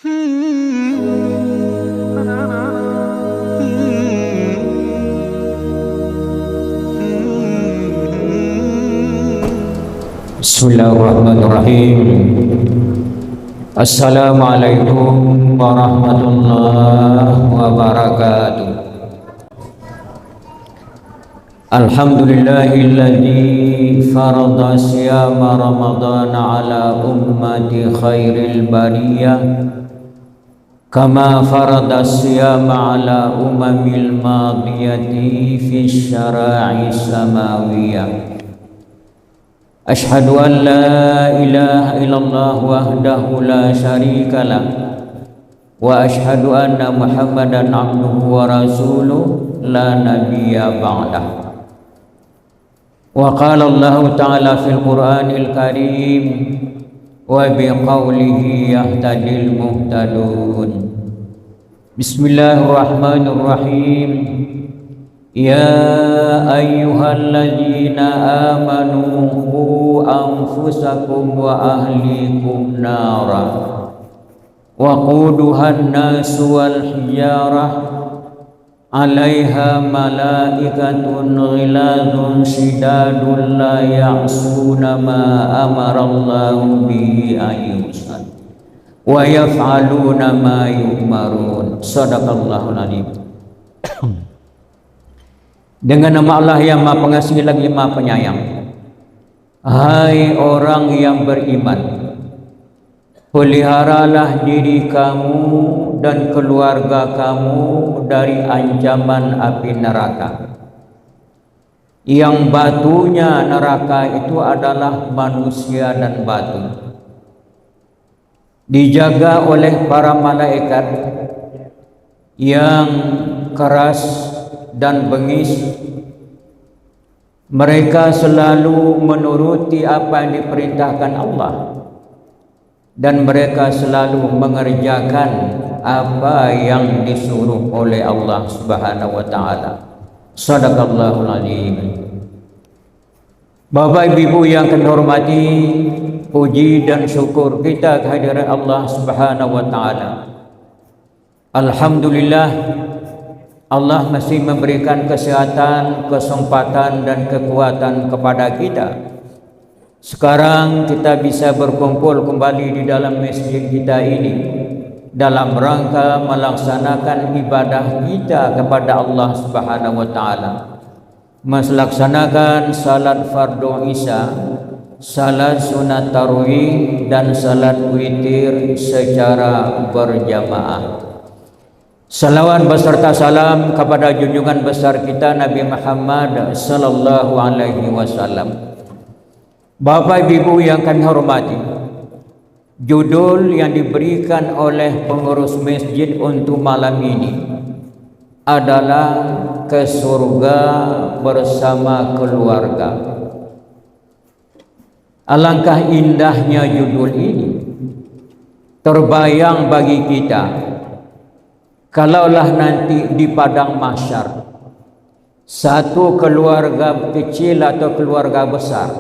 Bismillahirrahmanirrahim. Assalamualaikum warahmatullahi wabarakatuh. Alhamdulillahilladzi farada siyama Ramadan ala ummati khairil bariyah kama farada siyama ala umamil madiyati fi syara'i samawiyah. Ashhadu an la ilaha illallah wahdahu la syarika lah wa ashhadu anna Muhammadan abduhu wa rasuluh la nabiyya ba'dah. Wa qala Allah ta'ala fil Qur'anil Karim wa biqaulihi yahtadil muhtadun. Bismillahirrahmanirrahim. Ya ayyuhalladzina amanu qu anfusakum wa ahlikum nara wa quduhan nasu wal hijarah 'alaiha malaikatun ghiladun shidadun la ya'suna ma amarallahu bihi ayyusal wa yaf'aluna ma yu'marun. Shadaqallahul azim. Dengan nama Allah yang Maha Pengasih lagi Maha Penyayang. Hai orang yang beriman, peliharalah diri kamu dan keluarga kamu dari ancaman api neraka. Yang batunya neraka itu adalah manusia dan batu. Dijaga oleh para malaikat yang keras dan bengis. Mereka selalu menuruti apa yang diperintahkan Allah, dan mereka selalu mengerjakan apa yang disuruh oleh Allah Subhanahu wa taala. Shadaqallahul azim. Bapak Ibu yang kami hormati, puji dan syukur kita kehadiran Allah Subhanahu wa taala. Alhamdulillah, Allah masih memberikan kesehatan, kesempatan dan kekuatan kepada kita. Sekarang kita bisa berkumpul kembali di dalam masjid kita ini dalam rangka melaksanakan ibadah kita kepada Allah Subhanahu wa taala. Melaksanakan salat fardu Isya, salat sunat tarawih dan salat witir secara berjamaah. Salawat beserta salam kepada junjungan besar kita Nabi Muhammad sallallahu alaihi wasallam. Bapak Ibu yang kami hormati, judul yang diberikan oleh pengurus masjid untuk malam ini adalah ke surga bersama keluarga. Alangkah indahnya judul ini. Terbayang bagi kita, kalaulah nanti di padang mahsyar satu keluarga kecil atau keluarga besar,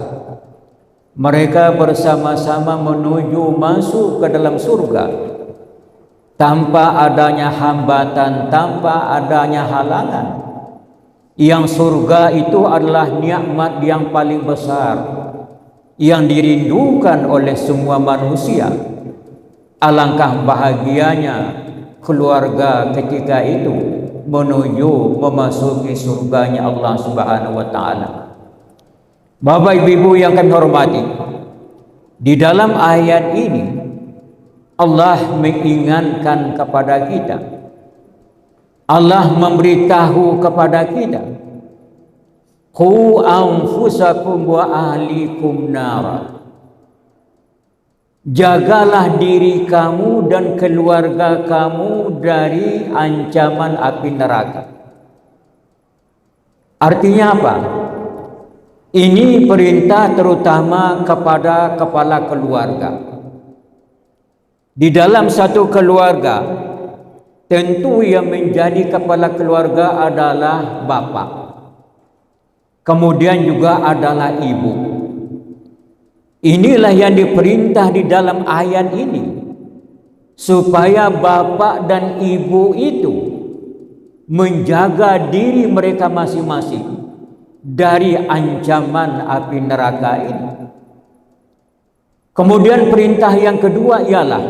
mereka bersama-sama menuju masuk ke dalam surga tanpa adanya hambatan, tanpa adanya halangan. Yang surga itu adalah nikmat yang paling besar yang dirindukan oleh semua manusia. Alangkah bahagianya keluarga ketika itu menuju memasuki surganya Allah Subhanahu wa taala. Bapak Ibu yang kami hormati, di dalam ayat ini Allah mengingatkan kepada kita, Allah memberitahu kepada kita, qu anfusakum wa ahlikum nara. Jagalah diri kamu dan keluarga kamu dari ancaman api neraka. Artinya apa? Ini perintah terutama kepada kepala keluarga. Di dalam satu keluarga, tentu yang menjadi kepala keluarga adalah bapak. Kemudian juga adalah ibu. Inilah yang diperintah di dalam ayat ini. supaya bapak dan ibu itu menjaga diri mereka masing-masing dari ancaman api neraka ini. Kemudian perintah yang kedua ialah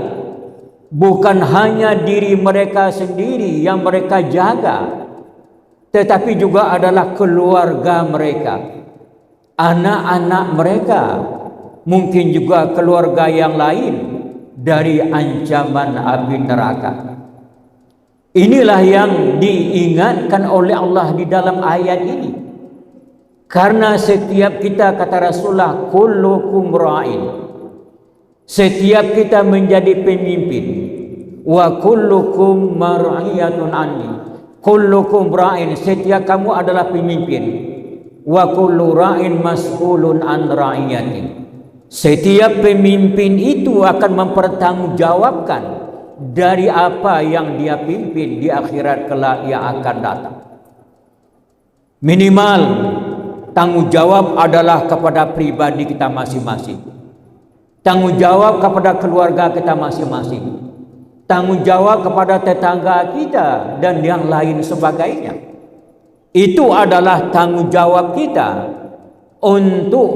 bukan hanya diri mereka sendiri yang mereka jaga, tetapi juga adalah keluarga mereka, anak-anak mereka, mungkin juga keluarga yang lain dari ancaman api neraka. Inilah yang diingatkan oleh Allah di dalam ayat ini. Karena setiap kita, kata Rasulullah, kullukum ra'in, setiap kita menjadi pemimpin, wa kullukum mar'iyatun anni, kullukum ra'in, setiap kamu adalah pemimpin, wa kullu ra'in mas'ulun an ra'iyati, setiap pemimpin itu akan mempertanggungjawabkan dari apa yang dia pimpin di akhirat kelak yang akan datang. Minimal tanggung jawab adalah kepada pribadi kita masing-masing, tanggung jawab kepada keluarga kita masing-masing, tanggung jawab kepada tetangga kita dan yang lain sebagainya. Itu adalah tanggung jawab kita untuk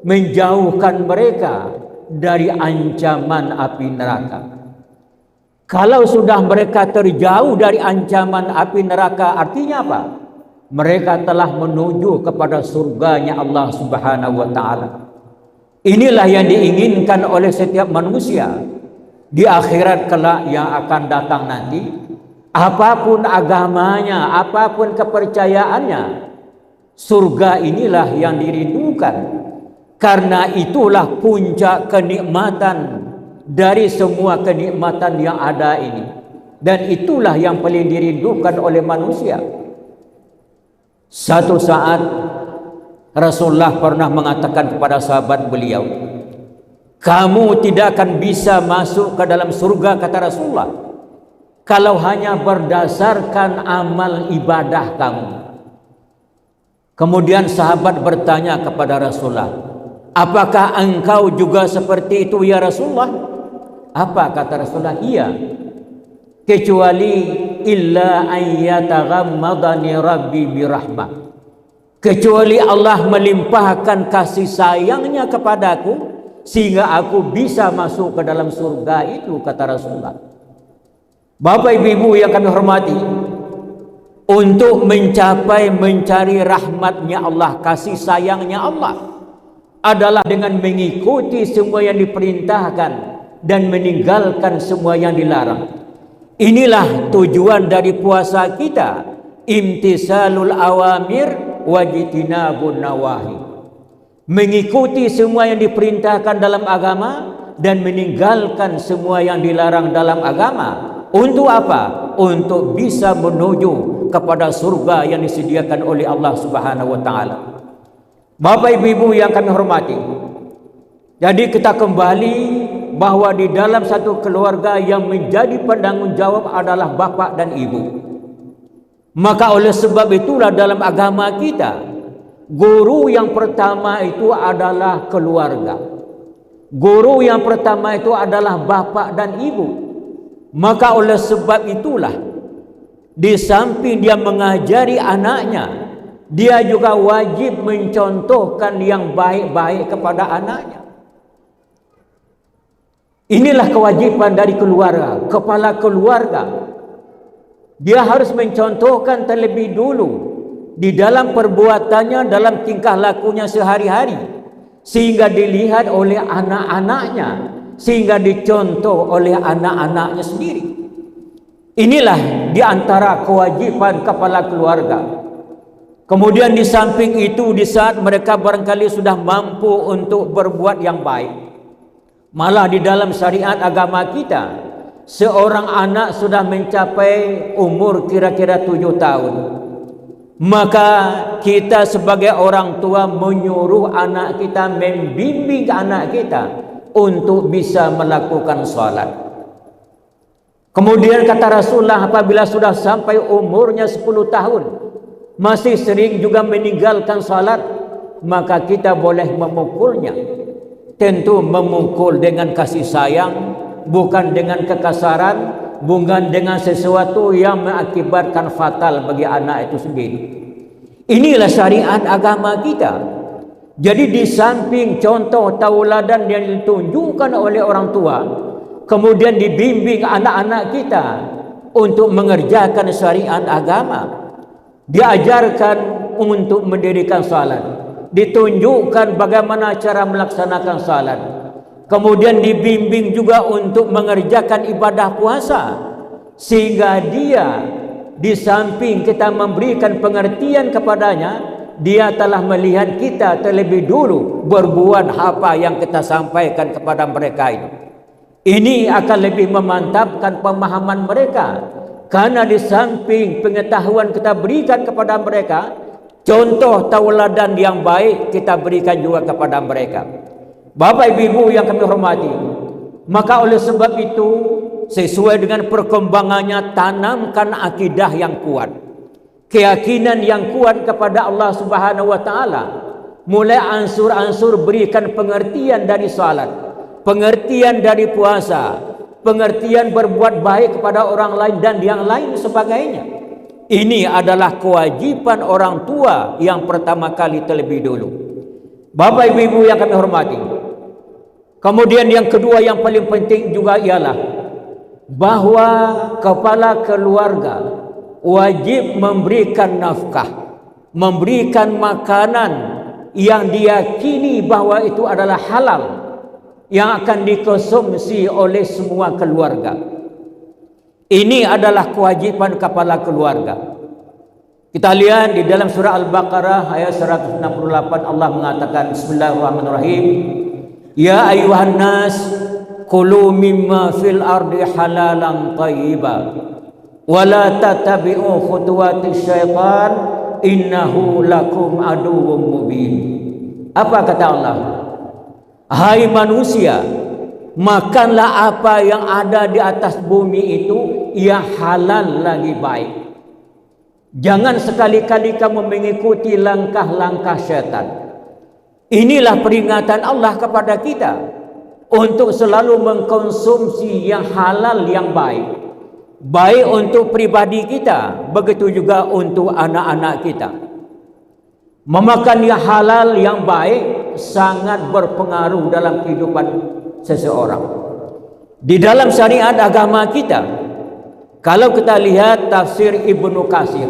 menjauhkan mereka dari ancaman api neraka. Kalau sudah mereka terjauh dari ancaman api neraka, artinya apa? Mereka telah menuju kepada surganya Allah Subhanahu wa ta'ala. Inilah yang diinginkan oleh setiap manusia di akhirat kelak yang akan datang nanti. Apapun agamanya, apapun kepercayaannya, surga inilah yang dirindukan. Karena itulah puncak kenikmatan dari semua kenikmatan yang ada ini. Dan itulah yang paling dirindukan oleh manusia. Satu saat Rasulullah pernah mengatakan kepada sahabat beliau, kamu tidak akan bisa masuk ke dalam surga, kata Rasulullah, kalau hanya berdasarkan amal ibadah kamu. Kemudian sahabat bertanya kepada Rasulullah, apakah engkau juga seperti itu ya Rasulullah? Apa kata Rasulullah? Iya, kecuali illa ayyataghammadani rabbi birahmah, kecuali Allah melimpahkan kasih sayangnya kepadaku sehingga aku bisa masuk ke dalam surga itu, kata Rasulullah. Bapak ibu yang kami hormati, untuk mencari rahmatnya Allah, kasih sayangnya Allah adalah dengan mengikuti semua yang diperintahkan dan meninggalkan semua yang dilarang. Inilah tujuan dari puasa kita, imtisalul awamir wajtinabun nawahi, mengikuti semua yang diperintahkan dalam agama dan meninggalkan semua yang dilarang dalam agama. Untuk apa? Untuk bisa menuju kepada surga yang disediakan oleh Allah Subhanahu wa ta'ala. Bapak ibu yang kami hormati, jadi kita kembali bahwa di dalam satu keluarga yang menjadi penanggung jawab adalah bapak dan ibu. Maka oleh sebab itulah dalam agama kita, guru yang pertama itu adalah keluarga. Guru yang pertama itu adalah bapak dan ibu. Maka oleh sebab itulah, di samping dia mengajari anaknya, dia juga wajib mencontohkan yang baik-baik kepada anaknya. Inilah kewajiban dari keluarga, kepala keluarga. Dia harus mencontohkan terlebih dulu di dalam perbuatannya, dalam tingkah lakunya sehari-hari, sehingga dilihat oleh anak-anaknya, sehingga dicontoh oleh anak-anaknya sendiri. Inilah di antara kewajiban kepala keluarga. Kemudian di samping itu, di saat mereka barangkali sudah mampu untuk berbuat yang baik, malah di dalam syariat agama kita, seorang anak sudah mencapai umur kira-kira 7 tahun, maka kita sebagai orang tua menyuruh anak kita, membimbing anak kita untuk bisa melakukan salat. Kemudian kata Rasulullah, apabila sudah sampai umurnya 10 tahun masih sering juga meninggalkan salat, maka kita boleh memukulnya. Tentu memukul dengan kasih sayang, bukan dengan kekasaran, bukan dengan sesuatu yang mengakibatkan fatal bagi anak itu sendiri. Inilah syariat agama kita. Jadi di samping contoh tauladan yang ditunjukkan oleh orang tua, kemudian dibimbing anak-anak kita untuk mengerjakan syariat agama. Diajarkan untuk mendirikan salat, ditunjukkan bagaimana cara melaksanakan salat, kemudian dibimbing juga untuk mengerjakan ibadah puasa, sehingga dia di samping kita memberikan pengertian kepadanya, dia telah melihat kita terlebih dulu berbuat apa yang kita sampaikan kepada mereka itu. Ini akan lebih memantapkan pemahaman mereka, karena di samping pengetahuan kita berikan kepada mereka, contoh tauladan yang baik kita berikan juga kepada mereka. Bapak Ibu yang kami hormati, maka oleh sebab itu, sesuai dengan perkembangannya, tanamkan akidah yang kuat, keyakinan yang kuat kepada Allah Subhanahu wa taala. Mulai ansur-ansur berikan pengertian dari salat, pengertian dari puasa, pengertian berbuat baik kepada orang lain dan yang lain sebagainya. Ini adalah kewajiban orang tua yang pertama kali terlebih dulu. Bapak Ibu yang kami hormati, kemudian yang kedua yang paling penting juga ialah bahwa kepala keluarga wajib memberikan nafkah, memberikan makanan yang diyakini bahwa itu adalah halal, yang akan dikonsumsi oleh semua keluarga. Ini adalah kewajiban kepala keluarga. Kita lihat di dalam surah Al-Baqarah ayat 168, Allah mengatakan, Bismillahirrahmanirrahim, Ya ayuhan nas kulu mimma fil ardi halalan tayyiba wa la tattabi'u khutuwatis syaitan innahu lakum aduwwum mubin. Apa kata Allah? Hai manusia, makanlah apa yang ada di atas bumi itu yang halal lagi baik. Jangan sekali-kali kamu mengikuti langkah-langkah syaitan. Inilah peringatan Allah kepada kita untuk selalu mengkonsumsi yang halal yang baik, baik untuk pribadi kita, begitu juga untuk anak-anak kita. Memakan yang halal yang baik sangat berpengaruh dalam kehidupan seseorang. Di dalam syariat agama kita, kalau kita lihat tafsir Ibnu Katsir,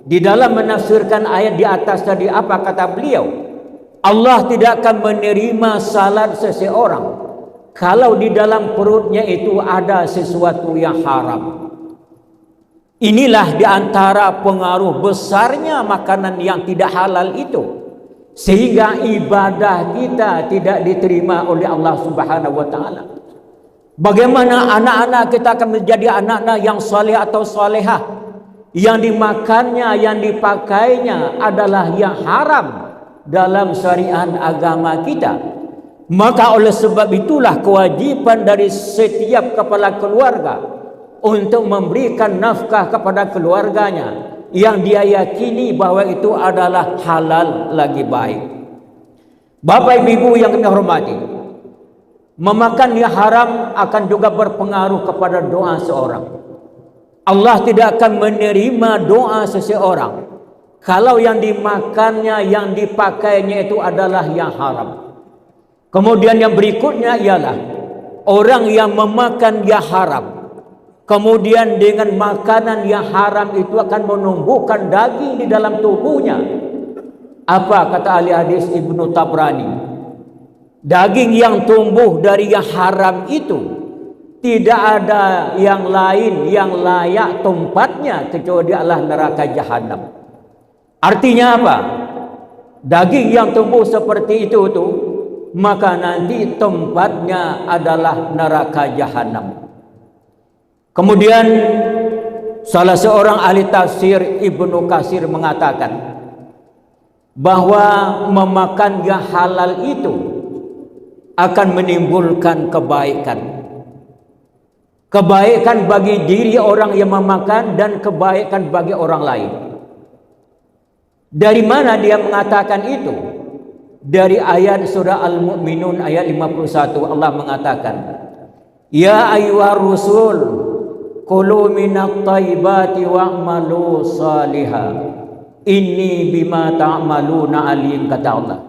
di dalam menafsirkan ayat di atas tadi, apa kata beliau? Allah tidak akan menerima salat seseorang kalau di dalam perutnya itu ada sesuatu yang haram. Inilah di antara pengaruh besarnya makanan yang tidak halal itu, sehingga ibadah kita tidak diterima oleh Allah Subhanahu wa taala. Bagaimana anak-anak kita akan menjadi anak-anak yang saleh atau salehah, yang dimakannya, yang dipakainya adalah yang haram dalam syariat agama kita? Maka oleh sebab itulah kewajiban dari setiap kepala keluarga untuk memberikan nafkah kepada keluarganya yang dia yakini bahwa itu adalah halal lagi baik. Bapak Ibu yang kami hormati, memakan yang haram akan juga berpengaruh kepada doa seorang. Allah tidak akan menerima doa seseorang kalau yang dimakannya, yang dipakainya itu adalah yang haram. Kemudian yang berikutnya ialah orang yang memakan yang haram, kemudian dengan makanan yang haram itu akan menumbuhkan daging di dalam tubuhnya. Apa kata ahli hadis Ibnu Tabrani? Daging yang tumbuh dari yang haram itu tidak ada yang lain yang layak tempatnya kecuali Allah neraka jahanam. Artinya apa? Daging yang tumbuh seperti itu tuh, maka nanti tempatnya adalah neraka jahanam. Kemudian salah seorang ahli tafsir Ibnu Katsir mengatakan bahwa memakan yang halal itu akan menimbulkan kebaikan. Kebaikan bagi diri orang yang memakan dan kebaikan bagi orang lain. Dari mana dia mengatakan itu? Dari ayat surah Al-Mu'minun ayat 51, Allah mengatakan, Ya ayyuhar rusul kulu minat taibati wa'malu salihah inni bima ta'maluna alim, kata Allah.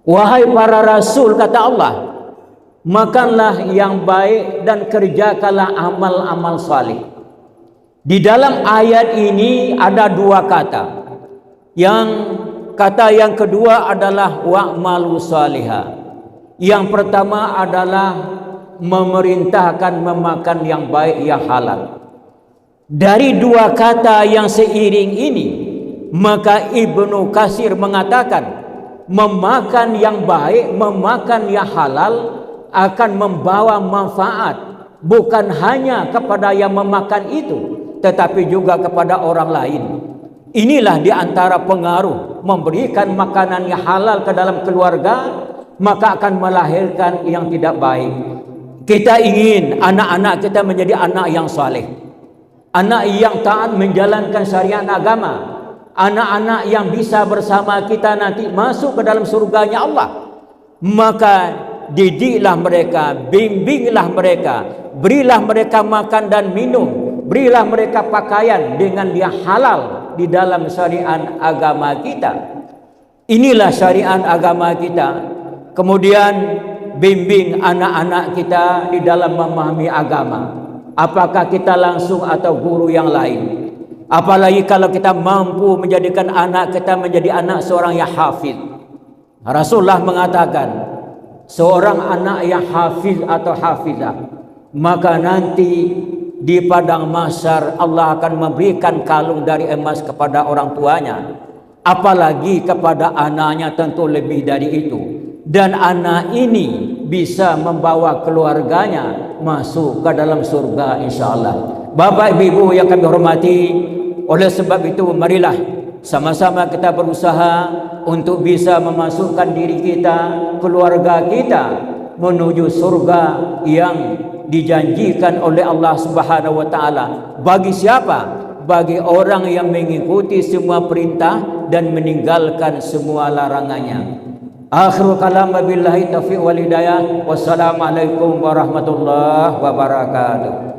Wahai para rasul, kata Allah, makanlah yang baik dan kerjakanlah amal-amal salih. Di dalam ayat ini ada dua kata. Kata yang kedua adalah wa'malu salihah. Yang pertama adalah memerintahkan memakan yang baik, yang halal. Dari dua kata yang seiring ini, maka Ibnu Katsir mengatakan memakan yang baik, memakan yang halal akan membawa manfaat bukan hanya kepada yang memakan itu, tetapi juga kepada orang lain. Inilah di antara pengaruh memberikan makanan yang halal ke dalam keluarga, maka akan melahirkan yang tidak baik. Kita ingin anak-anak kita menjadi anak yang saleh, anak yang taat menjalankan syariat agama, anak-anak yang bisa bersama kita nanti masuk ke dalam surganya Allah. Maka didiklah mereka, bimbinglah mereka, berilah mereka makan dan minum, berilah mereka pakaian dengan yang halal di dalam syariat agama kita. Inilah syariat agama kita. Kemudian bimbing anak-anak kita di dalam memahami agama, apakah kita langsung atau guru yang lain. Apalagi kalau kita mampu menjadikan anak kita menjadi anak seorang yang hafiz. Rasulullah mengatakan, seorang anak yang hafiz atau hafizah, maka nanti di padang mahsyar Allah akan memberikan kalung dari emas kepada orang tuanya. Apalagi kepada anaknya tentu lebih dari itu. Dan anak ini bisa membawa keluarganya masuk ke dalam surga insyaAllah. Bapak ibu yang kami hormati, oleh sebab itu marilah sama-sama kita berusaha untuk bisa memasukkan diri kita, keluarga kita menuju surga yang dijanjikan oleh Allah Subhanahu wa taala. Bagi siapa? Bagi orang yang mengikuti semua perintah dan meninggalkan semua larangannya. Akhiru kalam billahi taufiq wal hidayah. Wassalamualaikum warahmatullahi wabarakatuh.